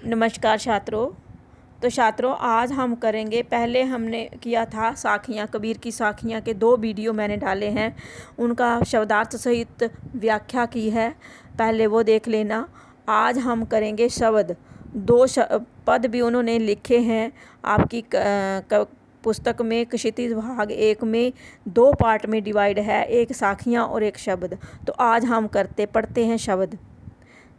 नमस्कार छात्रों। तो छात्रों, आज हम करेंगे, पहले हमने किया था साखियाँ, कबीर की साखियाँ के 2 वीडियो मैंने डाले हैं, उनका शब्दार्थ सहित व्याख्या की है, पहले वो देख लेना। आज हम करेंगे शब्द। 2 पद भी उन्होंने लिखे हैं आपकी पुस्तक में। क्षितिज भाग 1 में 2 पार्ट में डिवाइड है, एक साखियाँ और एक शब्द। तो आज हम पढ़ते हैं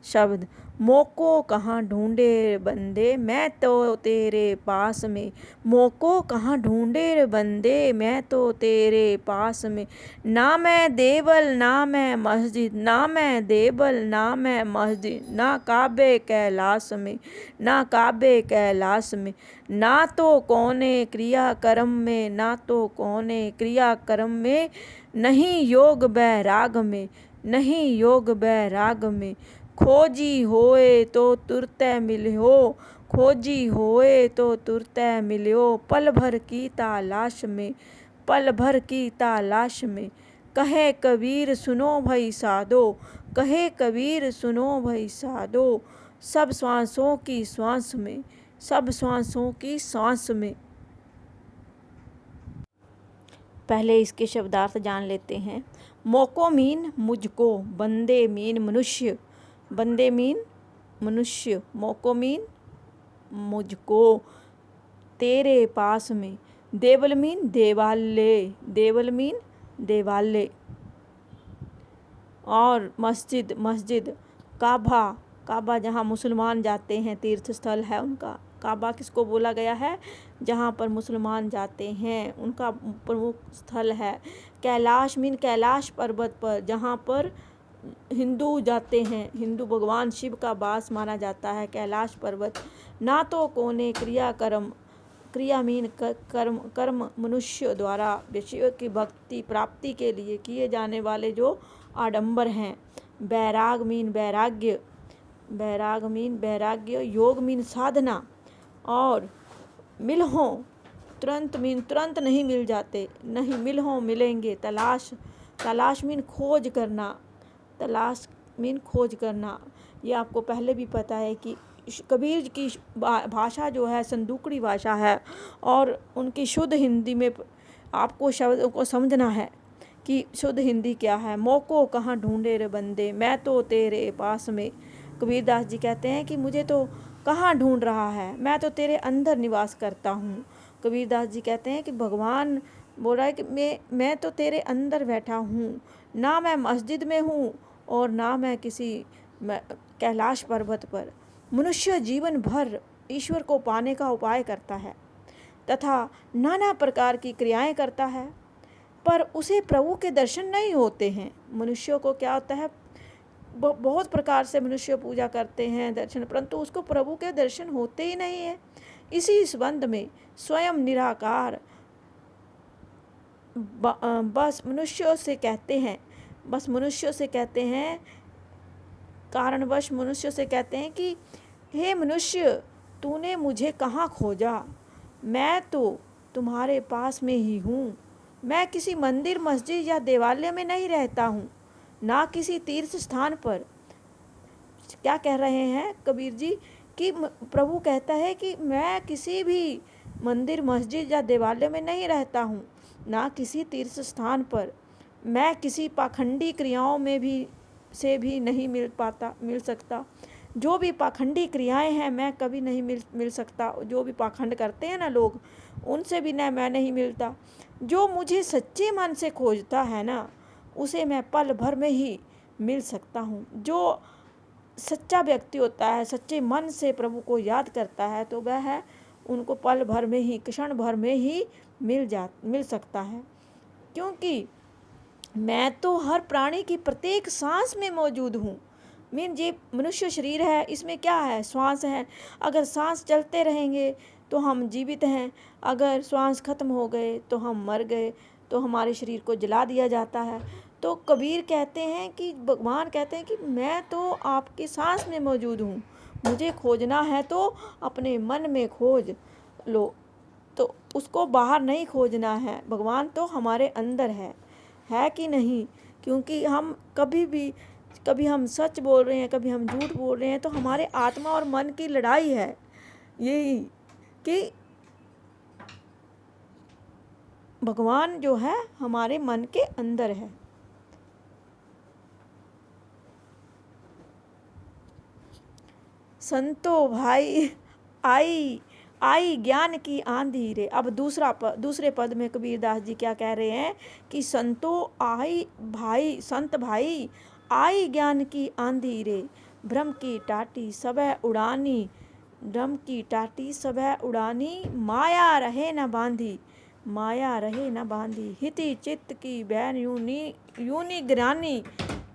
शब्द। मोको कहाँ ढूंढे रे बंदे, मैं तो तेरे पास में। मोको कहाँ ढूंढे रे बंदे, मैं तो तेरे पास में। ना मैं देवल ना मैं मस्जिद, ना मैं देवल ना मैं मस्जिद। ना काबे कैलाश में, ना काबे कैलाश में। ना तो कौने क्रिया कर्म में, ना तो कौने क्रिया कर्म में। नहीं योग बैराग में, नहीं योग बैराग में। खोजी होए तो तुरते मिल्यो, खोजी होए तो तुरते मिल्यो। पल भर की तलाश में, पल भर की तलाश में। कहे कबीर सुनो भई साधो, कहे कबीर सुनो भई साधो। सब श्वासों की श्वास में, सब श्वासों की श्वास में। पहले इसके शब्दार्थ जान लेते हैं। मोको मीन मुझको, बंदे मीन मनुष्य, बंदे मीन मनुष्य, मोको मीन मुझको, तेरे पास में। देवल मीन देवालय, देवल मीन देवालय। और मस्जिद, मस्जिद। काबा, काबा जहाँ मुसलमान जाते हैं, तीर्थ स्थल है उनका। काबा किसको बोला गया है? जहाँ पर मुसलमान जाते हैं, उनका प्रमुख स्थल है। कैलाश मीन कैलाश पर्वत पर, जहाँ पर हिंदू जाते हैं, हिंदू भगवान शिव का वास माना जाता है, कैलाश पर्वत। ना तो कोने क्रिया कर्म, क्रिया मीन कर्म, कर्म मनुष्य द्वारा विषय की भक्ति प्राप्ति के लिए किए जाने वाले जो आडंबर हैं। बैराग मीन वैराग्य, बैराग मीन वैराग्य। योग मीन साधना। और मिलहो, तुरंत मीन तुरंत नहीं मिल जाते, नहीं मिलहो मिलेंगे। तलाश, तलाश मीन खोज करना, तलाश मीन खोज करना। ये आपको पहले भी पता है कि कबीर की भाषा जो है संदूकड़ी भाषा है, और उनकी शुद्ध हिंदी में आपको शब्द को समझना है कि शुद्ध हिंदी क्या है। मोको कहाँ ढूंढे रे बंदे, मैं तो तेरे पास में। कबीरदास जी कहते हैं कि मुझे तो कहाँ ढूंढ रहा है, मैं तो तेरे अंदर निवास करता हूँ। कबीरदास जी कहते हैं कि भगवान बोल रहा है कि मैं तो तेरे अंदर बैठा हूँ। ना मैं मस्जिद में हूँ और ना मैं किसी कैलाश पर्वत पर। मनुष्य जीवन भर ईश्वर को पाने का उपाय करता है तथा नाना प्रकार की क्रियाएं करता है, पर उसे प्रभु के दर्शन नहीं होते हैं। मनुष्यों को क्या होता है, बहुत प्रकार से मनुष्य पूजा करते हैं, दर्शन, परंतु उसको प्रभु के दर्शन होते ही नहीं है। इसी संबंध में स्वयं निराकार बस मनुष्यों से कहते हैं, बस मनुष्यों से कहते हैं, कारणवश मनुष्य से कहते हैं कि हे मनुष्य, तूने मुझे कहाँ खोजा, मैं तो तुम्हारे पास में ही हूँ। मैं किसी मंदिर मस्जिद या देवालय में नहीं रहता हूँ, ना किसी तीर्थ स्थान पर। क्या कह रहे हैं कबीर जी कि प्रभु कहता है कि मैं किसी भी मंदिर मस्जिद या देवालय में नहीं रहता हूँ, ना किसी तीर्थ स्थान पर। मैं किसी पाखंडी क्रियाओं में भी नहीं मिल सकता। जो भी पाखंडी क्रियाएं हैं, मैं कभी नहीं मिल सकता। जो भी पाखंड करते हैं ना लोग, उनसे भी ना मैं नहीं मिलता। जो मुझे सच्चे मन से खोजता है ना, उसे मैं पल भर में ही मिल सकता हूँ। जो सच्चा व्यक्ति होता है, सच्चे मन से प्रभु को याद करता है, तो वह है उनको पल भर में ही, क्षण भर में ही मिल सकता है। क्योंकि मैं तो हर प्राणी की प्रत्येक सांस में मौजूद हूँ। मीन ये मनुष्य शरीर है, इसमें क्या है, श्वास है। अगर सांस चलते रहेंगे तो हम जीवित हैं, अगर श्वास खत्म हो गए तो हम मर गए, तो हमारे शरीर को जला दिया जाता है। तो कबीर कहते हैं कि भगवान कहते हैं कि मैं तो आपकी सांस में मौजूद हूँ, मुझे खोजना है तो अपने मन में खोज लो, तो उसको बाहर नहीं खोजना है। भगवान तो हमारे अंदर है कि नहीं? क्योंकि हम कभी भी कभी हम सच बोल रहे हैं, कभी हम झूठ बोल रहे हैं, तो हमारे आत्मा और मन की लड़ाई है यही कि भगवान जो है हमारे मन के अंदर है। संतो भाई आई आई ज्ञान की आंधी रे। अब दूसरे पद में कबीरदास जी क्या कह रहे हैं कि संतो आई भाई, संत भाई आई ज्ञान की आंधी रे, भ्रम की टाटी सबह उड़ानी, भ्रम की टाटी सबह उड़ानी, माया रहे न बांधी, माया रहे न बांधी, हिति चित्त की बैन यूनी गिरानी,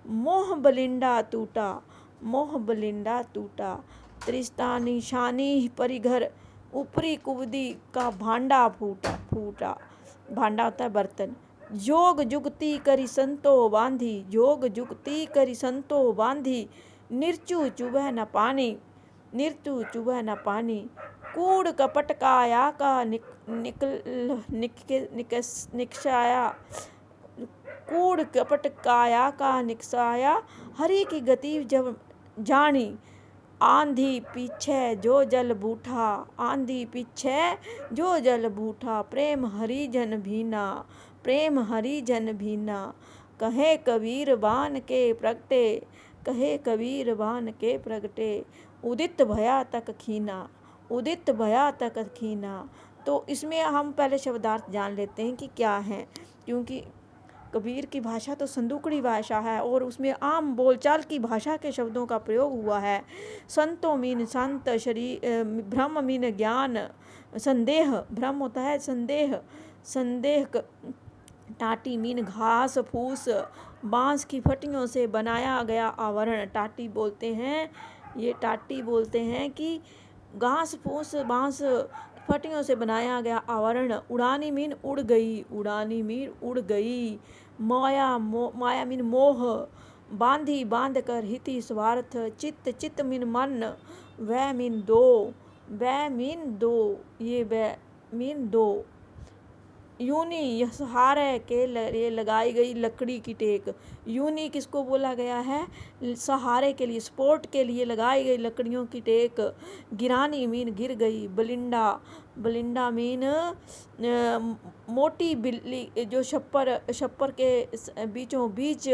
मोह बलिंडा टूटा, मोह बलिंडा टूटा, त्रिस्ता निशानी परिघर, ऊपरी कुवदी का भांडा फूटा, फूटा भांडा होता है बर्तन, जोग जुगती करी संतो बांधी, जोग जुगती करी संतो बांधी, निर्चु चुबह न पानी, निर्चु चुबह न पानी, कूड़ कपट काया का निकसाया, कूड़ कपट काया का निकसाया, हरि की गति जब जानी, आंधी पीछे जो जल बूठा, आंधी पीछे जो जल बूठा, प्रेम हरिजन भीना, प्रेम हरिजन भीना, कहे कबीर बान के प्रगटे, कहे कबीर बान के प्रगटे, उदित भया तक खीना, उदित भया तक खीना। तो इसमें हम पहले शब्दार्थ जान लेते हैं कि क्या है, क्योंकि कबीर की भाषा तो संदूकड़ी भाषा है और उसमें आम बोलचाल की भाषा के शब्दों का प्रयोग हुआ है। संतो मीन संत, भ्रम मीन ज्ञान, संदेह भ्रम होता है, संदेह संदेह, टाटी मीन घास फूस, बांस की फटियों से बनाया गया आवरण, टाटी बोलते हैं, ये टाटी बोलते हैं कि घास फूस बांस फटियों से बनाया गया आवरण, उड़ानी मीन उड़ गई, उड़ानी मीन उड़ गई, माया मीन मोह, बांधी बांध कर हिति स्वार्थ, चित्त चित्त मीन मन, वह मीन दो, वह मीन दो, ये वह मीन दो, यूनी यह सहारे के लिए लगाई गई लकड़ी की टेक, यूनी किसको बोला गया है, सहारे के लिए, सपोर्ट के लिए लगाई गई लकड़ियों की टेक, गिरानी मीन गिर गई, बलिंडा, बलिंडा मीन मोटी बिल्ली जो छप्पर के बीचों बीच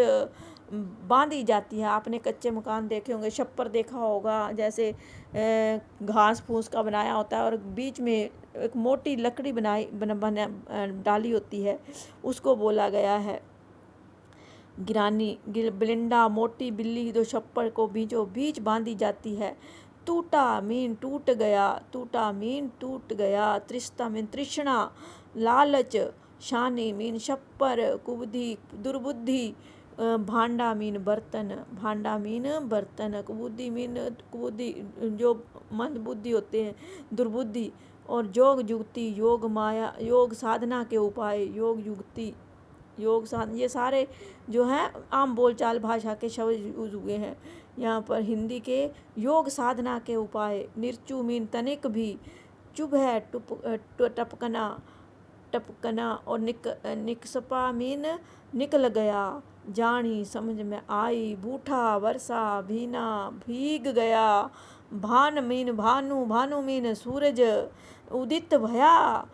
बांधी जाती है। आपने कच्चे मकान देखे होंगे, छप्पर देखा होगा, जैसे घास फूस का बनाया होता है और बीच में एक मोटी लकड़ी डाली होती है, उसको बोला गया है गिरानी। बिलिंडा मोटी बिल्ली जो छप्पर को बीचों बीच बांधी जाती है। टूटा मीन टूट गया, टूटा मीन टूट गया, तृष्णा मीन तृष्णा, लालच, शानी मीन छप्पर, कुबुद्धि दुर्बुद्धि, भांडा मीन बर्तन, भांडा मीन बर्तन, कुबुद्धि मीन कुबुद्धि जो मंद बुद्धि होते हैं, दुर्बुद्धि, और योग जुगती योग माया, योग साधना के उपाय, योग युक्ति योग साधना, ये सारे जो हैं आम बोलचाल भाषा के शब्द यूज हुए हैं यहाँ पर हिंदी के। योग साधना के उपाय, निर्चु मीन तनिक भी, चुभ है टपकना, टपकना, और निकसपा मीन निकल गया, जानी समझ में आई, बूठा वर्षा भीना भीग गया, भान मीन भानु, भानु मीन सूरज, उदित भया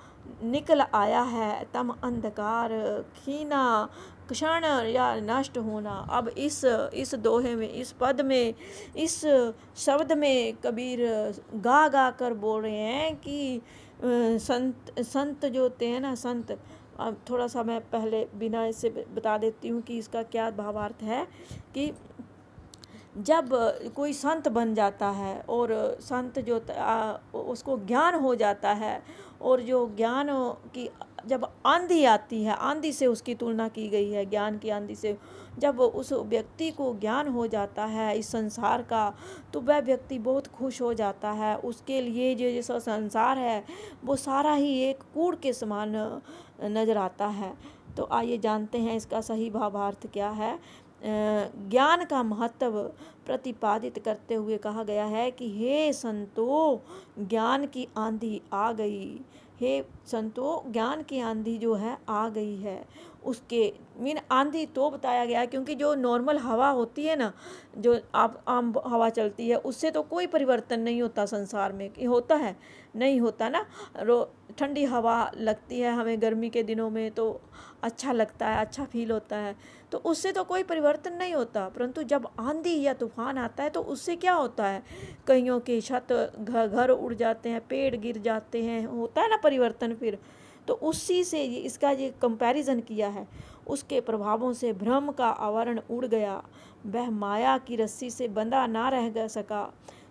निकल आया है, तम अंधकार खीना, क्षण या नष्ट होना। अब इस दोहे में, इस पद में, इस शब्द में कबीर गा गा कर बोल रहे हैं कि संत जो होते हैं ना, संत, अब थोड़ा सा मैं पहले बिना इससे बता देती हूँ कि इसका क्या भावार्थ है कि जब कोई संत बन जाता है और संत जो उसको ज्ञान हो जाता है, और जो ज्ञान की जब आंधी आती है, आंधी से उसकी तुलना की गई है, ज्ञान की आंधी से, जब उस व्यक्ति को ज्ञान हो जाता है इस संसार का, तो वह व्यक्ति बहुत खुश हो जाता है। उसके लिए जो जैसा संसार है वो सारा ही एक कूड़ के समान नजर आता है। तो आइए जानते हैं इसका सही भावार्थ क्या है। ज्ञान का महत्व प्रतिपादित करते हुए कहा गया है कि हे संतो, ज्ञान की आंधी आ गई, हे संतों, ज्ञान की आंधी जो है आ गई है। उसके मीन आंधी तो बताया गया क्योंकि जो नॉर्मल हवा होती है ना, जो आप आम हवा चलती है, उससे तो कोई परिवर्तन नहीं होता संसार में। कि होता है? नहीं होता ना। ठंडी हवा लगती है हमें गर्मी के दिनों में तो अच्छा लगता है, अच्छा फील होता है, तो उससे तो कोई परिवर्तन नहीं होता। परंतु जब आंधी या तूफान आता है तो उससे क्या होता है, कईयों के छत घर उड़ जाते हैं, पेड़ गिर जाते हैं, होता है ना परिवर्तन। फिर तो उसी से इसका ये कंपैरिजन किया है। उसके प्रभावों से भ्रम का आवरण उड़ गया, वह माया की रस्सी से बंधा ना रह सका।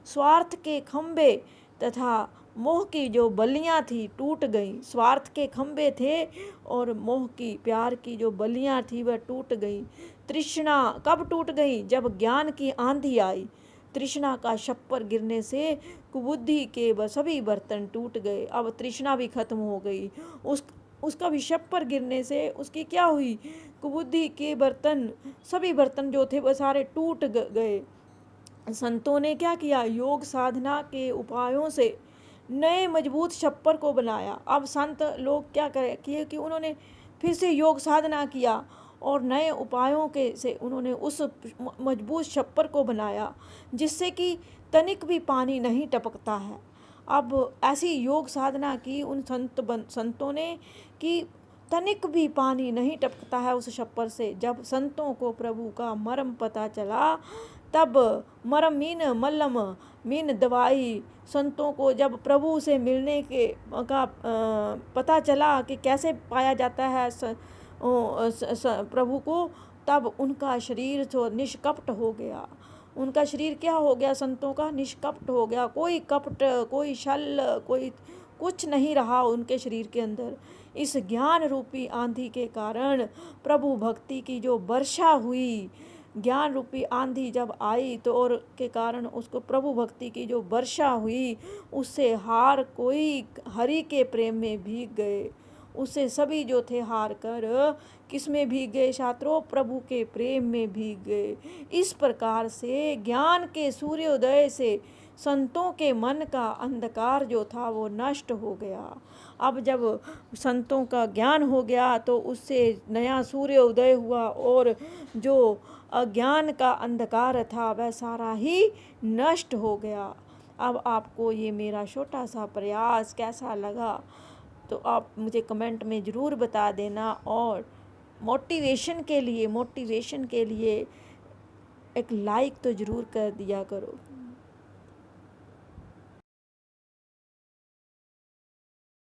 स्वार्थ के खंभे तथा मोह की जो बलियां थी टूट गई। स्वार्थ के खंभे थे और मोह की, प्यार की जो बलियां थी वह टूट गई। तृष्णा कब टूट गई? जब ज्ञान की आंधी आई। तृष्णा का छप्पर गिरने से कुबुद्धि के सभी बर्तन टूट गए। अब तृष्णा भी खत्म हो गई। उसका भी छप्पर गिरने से उसकी क्या हुई? कुबुद्धि के बर्तन, सभी बर्तन जो थे वह सारे टूट गए। संतों ने क्या किया? योग साधना के उपायों से नए मजबूत छप्पर को बनाया। अब संत लोग क्या करें किए कि उन्होंने फिर से योग साधना किया और नए उपायों के से उन्होंने उस मजबूत छप्पर को बनाया, जिससे कि तनिक भी पानी नहीं टपकता है। अब ऐसी योग साधना की उन संतों ने कि तनिक भी पानी नहीं टपकता है उस छप्पर से। जब संतों को प्रभु का मर्म पता चला, तब मर्म मीन मल्लम मीन दवाई। संतों को जब प्रभु से मिलने के का पता चला कि कैसे पाया जाता है प्रभु को, तब उनका शरीर तो निष्कपट हो गया। उनका शरीर क्या हो गया? संतों का निष्कपट हो गया। कोई कपट, कोई छल, कोई कुछ नहीं रहा उनके शरीर के अंदर। इस ज्ञान रूपी आंधी के कारण प्रभु भक्ति की जो वर्षा हुई, ज्ञान रूपी आंधी जब आई तो और के कारण उसको प्रभु भक्ति की जो वर्षा हुई, उससे हार कोई हरि के प्रेम में भीग गए। उससे सभी जो थे हार कर किस में भीग गए छात्रों? प्रभु के प्रेम में भीग गए। इस प्रकार से ज्ञान के सूर्योदय से संतों के मन का अंधकार जो था वो नष्ट हो गया। अब जब संतों का ज्ञान हो गया तो उससे नया सूर्य उदय हुआ और जो अज्ञान का अंधकार था वह सारा ही नष्ट हो गया। अब आपको ये मेरा छोटा सा प्रयास कैसा लगा तो आप मुझे कमेंट में ज़रूर बता देना, और मोटिवेशन के लिए एक लाइक तो ज़रूर कर दिया करो।